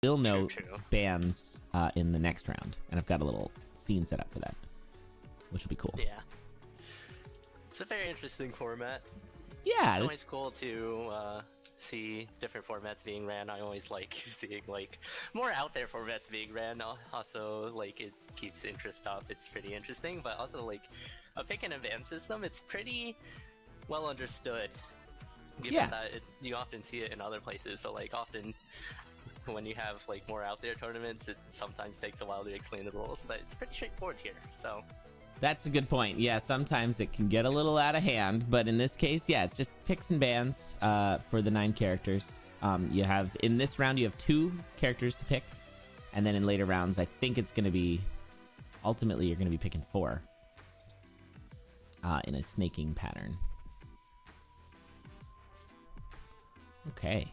will know bans in the next round, and I've got a little scene set up for that, which will be cool. Yeah, it's a very interesting format. Yeah, it's always cool to see different formats being ran. I always like seeing like more out there formats being ran. Also, like it keeps interest up. It's pretty interesting, but also like a pick and advance system. It's pretty well understood, given that you often see it in other places. So like often when you have like more out there tournaments, it sometimes takes a while to explain the rules, but it's pretty straightforward here. So that's a good point. Yeah, sometimes it can get a little out of hand, but in this case, yeah, it's just picks and bans for the 9 characters. You have, in this round, you have 2 characters to pick, and then in later rounds, I think it's going to be, ultimately, you're going to be picking 4 in a snaking pattern. Okay.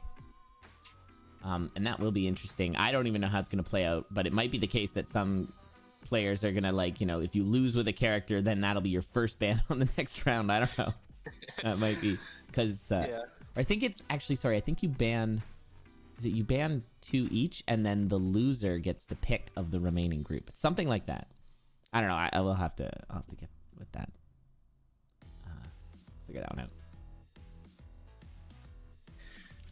And that will be interesting. I don't even know how it's going to play out, but it might be the case that some players are gonna, like, you know, if you lose with a character, then that'll be your first ban on the next round. I don't know. That might be because I think it's actually, sorry, I think you ban, is it you ban 2 each and then the loser gets the pick of the remaining group. It's something like that. I don't know. I will have to, I'll have to get with that, figure that one out.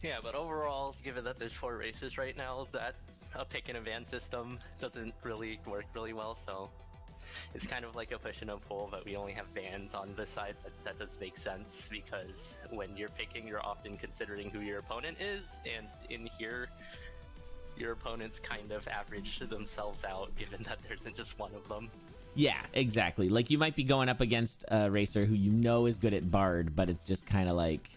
Yeah, but overall, given that there's 4 races right now, that a pick and advance system doesn't really work really well, so it's kind of like a push and a pull, but we only have bans on this side. But that does make sense because when you're picking, you're often considering who your opponent is, and in here your opponents kind of average themselves out, given that there isn't just one of them. Yeah, exactly. Like you might be going up against a racer who you know is good at Bard, but it's just kind of like,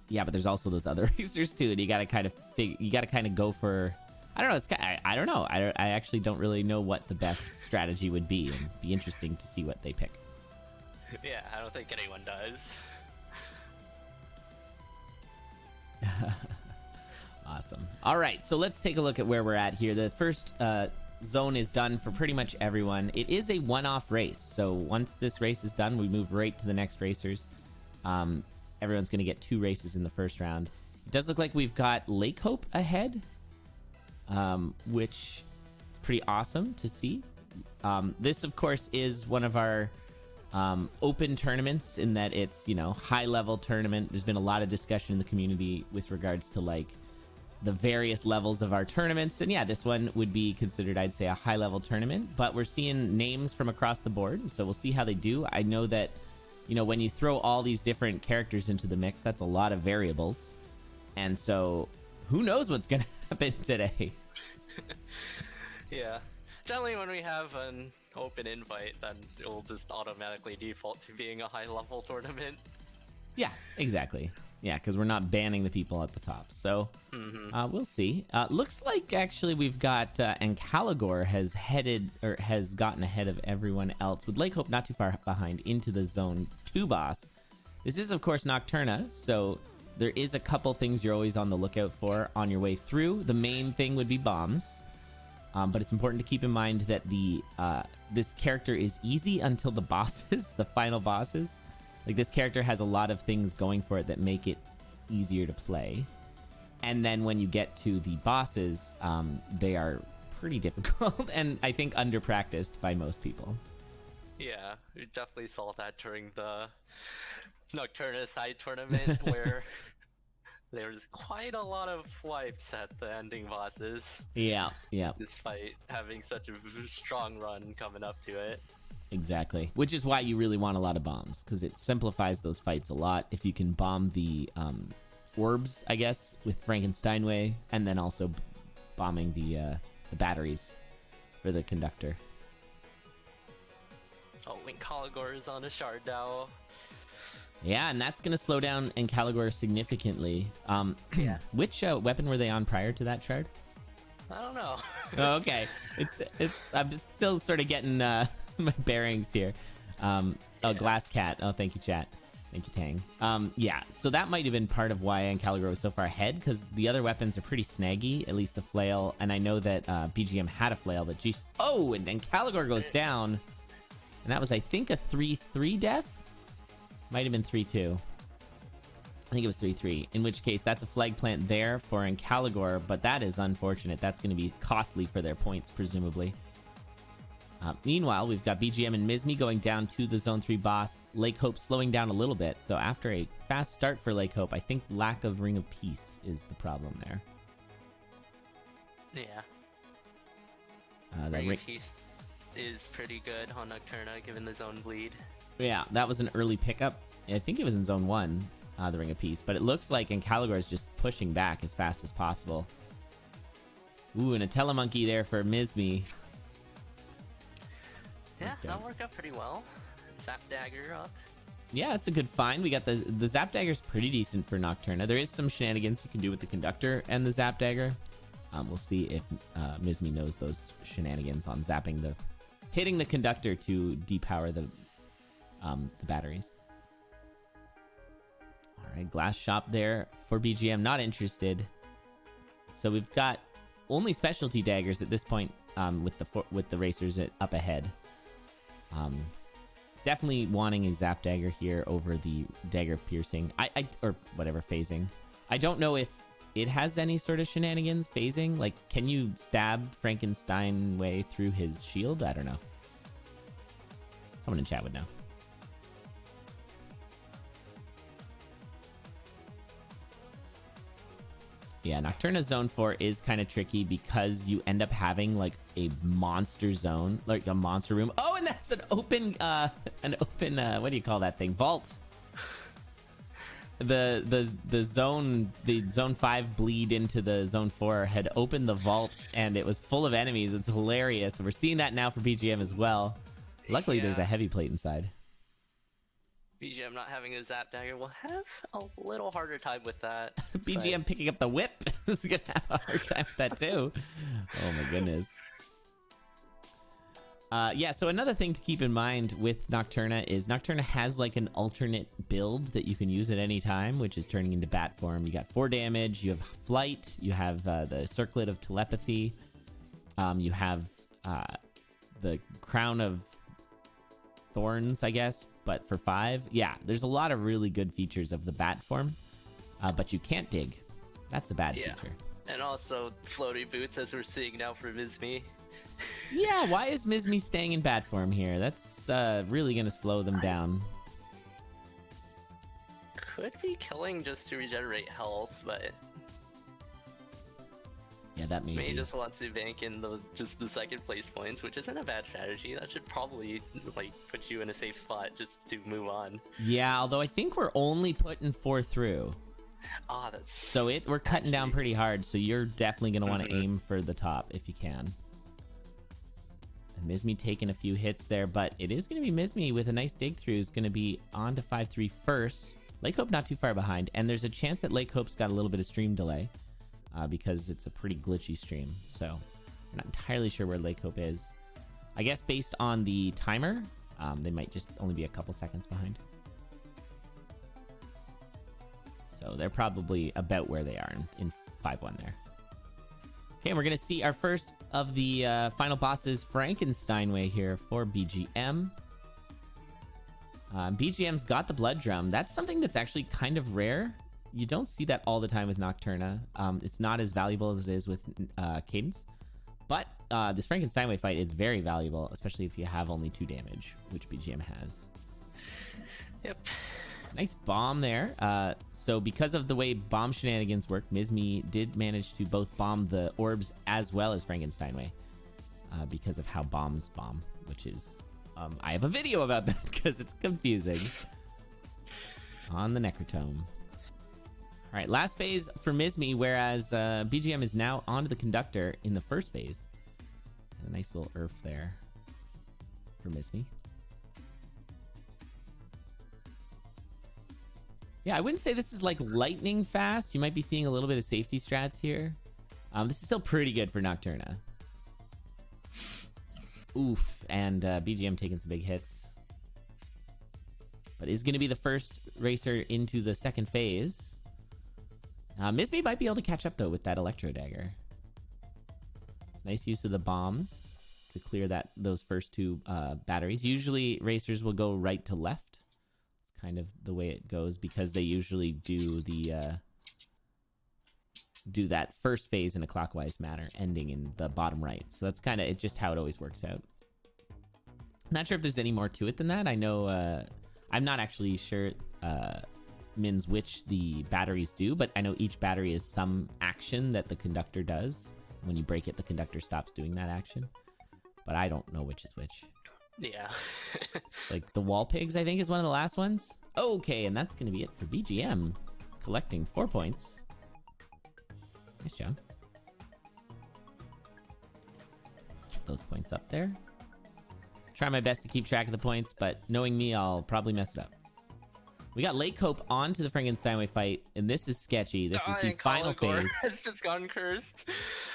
yeah, but there's also those other racers too, and you gotta kind of go for, I don't know. It's I don't know. I actually don't really know what the best strategy would be. It'd be interesting to see what they pick. Yeah, I don't think anyone does. Awesome. All right, so let's take a look at where we're at here. The first zone is done for pretty much everyone. It is a one-off race, so once this race is done, we move right to the next racers. Everyone's going to get 2 races in the first round. It does look like we've got Lakehope ahead, which is pretty awesome to see. This, of course, is one of our open tournaments in that it's, you know, high-level tournament. There's been a lot of discussion in the community with regards to, like, the various levels of our tournaments. And, yeah, this one would be considered, I'd say, a high-level tournament. But we're seeing names from across the board, so we'll see how they do. I know that, you know, when you throw all these different characters into the mix, that's a lot of variables. And so who knows what's going to happen today? Yeah. Generally, when we have an open invite, then it will just automatically default to being a high-level tournament. Yeah, exactly. Yeah, because we're not banning the people at the top. So we'll see. Looks like actually we've got Ancalagor has gotten ahead of everyone else, with Lakehope not too far behind, into the Zone 2 boss. This is, of course, Nocturna, so there is a couple things you're always on the lookout for on your way through. The main thing would be bombs, but it's important to keep in mind that this character is easy until the bosses, the final bosses. Like, this character has a lot of things going for it that make it easier to play. And then when you get to the bosses, they are pretty difficult and I think under-practiced by most people. Yeah, we definitely saw that during the Nocturna side tournament where there was quite a lot of wipes at the ending bosses. Yeah, yeah. Despite having such a strong run coming up to it. Exactly. Which is why you really want a lot of bombs, because it simplifies those fights a lot. If you can bomb the orbs, I guess, with Frankenstein Way, and then also bombing the batteries for the conductor. Oh, Ancalagor is on a CharDOR. Yeah, and that's going to slow down Ancalagor significantly. Yeah. Which weapon were they on prior to that shard? I don't know. Oh, okay. I'm still sort of getting my bearings here. Oh, Glass Cat. Oh, thank you, chat. Thank you, Tang. Yeah, so that might have been part of why Ancalagor was so far ahead, because the other weapons are pretty snaggy, at least the flail. And I know that BGM had a flail, but geez. Oh, and Ancalagor goes down. And that was, I think, a 3-3 death? Might have been 3-2. I think it was 3-3, in which case that's a flag plant there for Ancalagor, but that is unfortunate. That's going to be costly for their points, presumably. Meanwhile, we've got BGM and Mizmy going down to the Zone 3 boss. Lakehope slowing down a little bit, so after a fast start for Lakehope, I think lack of Ring of Peace is the problem there. Yeah. The Ring of Peace is pretty good on Nocturna, given the zone bleed. Yeah, that was an early pickup. I think it was in Zone 1, the Ring of Peace, but it looks like Ancalagor is just pushing back as fast as possible. Ooh, and a Telemonkey there for Mizmy. Yeah, that'll work out pretty well. Zap Dagger up. Yeah, it's a good find. We got the Zap Dagger's pretty decent for Nocturna. There is some shenanigans you can do with the Conductor and the Zap Dagger. We'll see if Mizmy knows those shenanigans on hitting the Conductor to depower the batteries. All right, glass shop there for BGM. Not interested. So we've got only specialty daggers at this point with the racers up ahead. Definitely wanting a Zap Dagger here over the Dagger of Piercing. Or whatever, phasing. I don't know if it has any sort of shenanigans phasing. Like, can you stab Frankenstein way through his shield? I don't know. Someone in chat would know. Yeah, Nocturna Zone 4 is kind of tricky because you end up having like a monster zone, like a monster room. Oh, and that's an open, what do you call that thing? Vault. The zone 5 bleed into the Zone 4 had opened the vault and it was full of enemies. It's hilarious. We're seeing that now for BGM as well. Luckily, there's a heavy plate inside. BGM not having a Zap Dagger will have a little harder time with that. BGM picking up the whip is going to have a hard time with that too. Oh my goodness. Yeah, so another thing to keep in mind with Nocturna is Nocturna has like an alternate build that you can use at any time, which is turning into bat form. You got 4 damage, you have flight, you have the circlet of telepathy, you have the crown of thorns, I guess, but for 5. Yeah, there's a lot of really good features of the bat form, but you can't dig. That's a bad feature. And also floaty boots, as we're seeing now for Mizmy. Yeah, why is Mizmy staying in bat form here? That's really going to slow them down. Could be killing just to regenerate health, but yeah, that may be. Just wants to bank in the second place points, which isn't a bad strategy. That should probably like put you in a safe spot just to move on. Yeah, although I think we're only putting 4 through. Ah, that's so we're cutting down pretty hard. So you're definitely going to want to aim for the top if you can. And Mizmy taking a few hits there, but it is going to be Mizmy with a nice dig through. Is going to be on to 5-3 first. Lakehope not too far behind, and there's a chance that Lakehope's got a little bit of stream delay because it's a pretty glitchy stream. So I'm not entirely sure where Lakehope is. I guess based on the timer, they might just only be a couple seconds behind. So they're probably about where they are in 5-1 there. Okay, and we're going to see our first of the final bosses, Frankenstein Way here for BGM. BGM's got the blood drum. That's something that's actually kind of rare. You don't see that all the time with Nocturna. It's not as valuable as it is with Cadence. But this Frankenstein Way fight is very valuable, especially if you have only 2 damage, which BGM has. Yep. Nice bomb there. So because of the way bomb shenanigans work, Mizmy did manage to both bomb the orbs as well as Frankenstein Way because of how bombs bomb, which is... I have a video about that because it's confusing. On the Necrotome. All right, last phase for Mizmy, whereas BGM is now onto the Conductor in the first phase. And a nice little Earth there for Mizmy. Yeah, I wouldn't say this is like lightning fast. You might be seeing a little bit of safety strats here. This is still pretty good for Nocturna. Oof, and BGM taking some big hits. But is going to be the first racer into the second phase. Mizmy might be able to catch up, though, with that Electro Dagger. Nice use of the bombs to clear those first 2 batteries. Usually, racers will go right to left. It's kind of the way it goes, because they usually do the do that first phase in a clockwise manner, ending in the bottom right. So that's kind of just how it always works out. Not sure if there's any more to it than that. I know I'm not actually sure Mins which the batteries do, but I know each battery is some action that the conductor does. When you break it, the conductor stops doing that action, but I don't know which is which. Yeah. Like the wall pigs, I think, is one of the last ones. Okay, and that's going to be it for BGM, collecting 4 points. Nice job. Put those points up there. Try my best to keep track of the points, but knowing me, I'll probably mess it up. We got Lakehope on to the friggin' Steinway fight, and this is sketchy. This is the final phase. Has just gone cursed.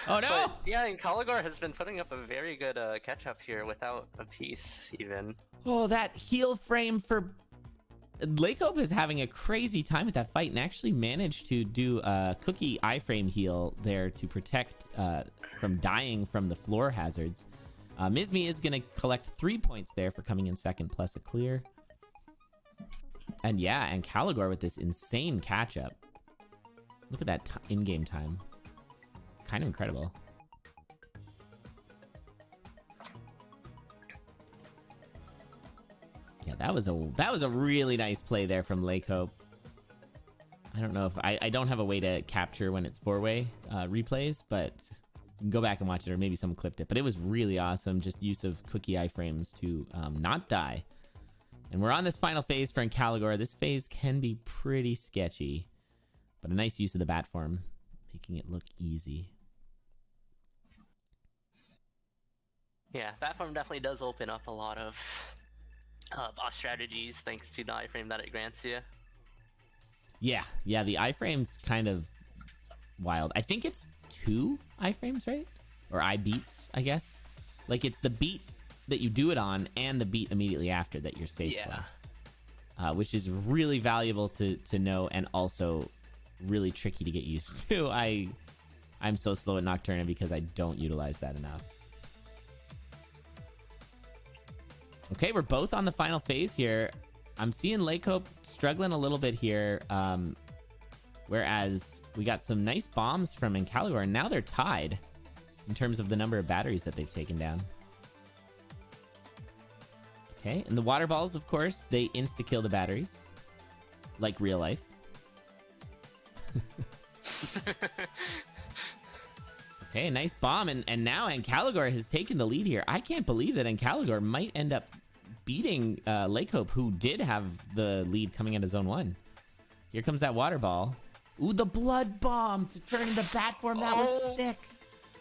Oh no! But, yeah, Ancalagor has been putting up a very good catch-up here without a piece, even. Oh, that heal frame for... Lakehope is having a crazy time with that fight and actually managed to do a cookie iframe heal there to protect from dying from the floor hazards. Mizmy is going to collect 3 points there for coming in second, plus a clear. And yeah, Ancalagor with this insane catch-up. Look at that in-game time. Kind of incredible. Yeah, that was a really nice play there from Lakehope. I don't know if I don't have a way to capture when it's four-way replays, but you can go back and watch it, or maybe someone clipped it. But it was really awesome, just use of cookie iframes to not die. And we're on this final phase for Ancalagor. This phase can be pretty sketchy, but a nice use of the bat form, making it look easy. Yeah, bat form definitely does open up a lot of boss strategies thanks to the iframe that it grants you. Yeah, the iframe's kind of wild. I think it's 2 iframes, right? Or I-beats, I guess. Like, it's the beat that you do it on and the beat immediately after that you're safe from. Which is really valuable to know, and also really tricky to get used to. I'm so slow at Nocturna because I don't utilize that enough. Okay, we're both on the final phase here. I'm seeing Lakehope struggling a little bit here, whereas we got some nice bombs from Ancalagor, and now they're tied in terms of the number of batteries that they've taken down. Okay, and the water balls, of course, they insta-kill the batteries, like real life. Okay, nice bomb, and now Ancalagor has taken the lead here. I can't believe that Ancalagor might end up beating Lakehope, who did have the lead coming into Zone 1. Here comes that water ball. Ooh, the blood bomb to turn into bat form. That was sick.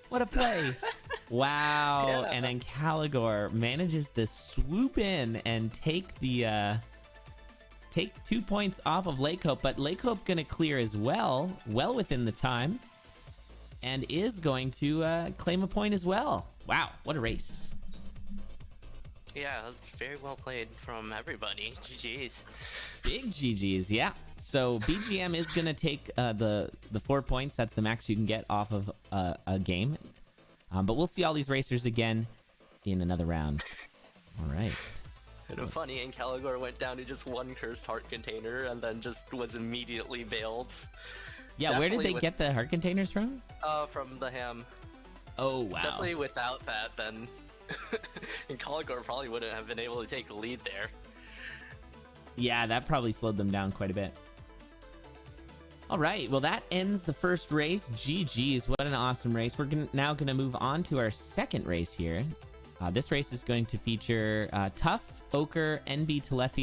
What a play. Wow. Yeah. And Ancalagor manages to swoop in and take the take 2 points off of Lakehope, but Lakehope gonna clear as well within the time, and is going to claim a point as well. Wow, what a race. Yeah, that was very well played from everybody. GG's. Big GG's, yeah. So BGM is going to take the 4 points. That's the max you can get off of a game. But we'll see all these racers again in another round. All right. And funny, Ancalagor went down to just one cursed heart container and then just was immediately bailed. Yeah, definitely. Where did they get the heart containers from? From the ham. Oh, wow. Definitely without that, then Ancalagor probably wouldn't have been able to take a lead there. Yeah, that probably slowed them down quite a bit. All right, well, that ends the first race. GG's, what an awesome race. We're now going to move on to our second race here. This race is going to feature Tough, Ochre, NB Telethia,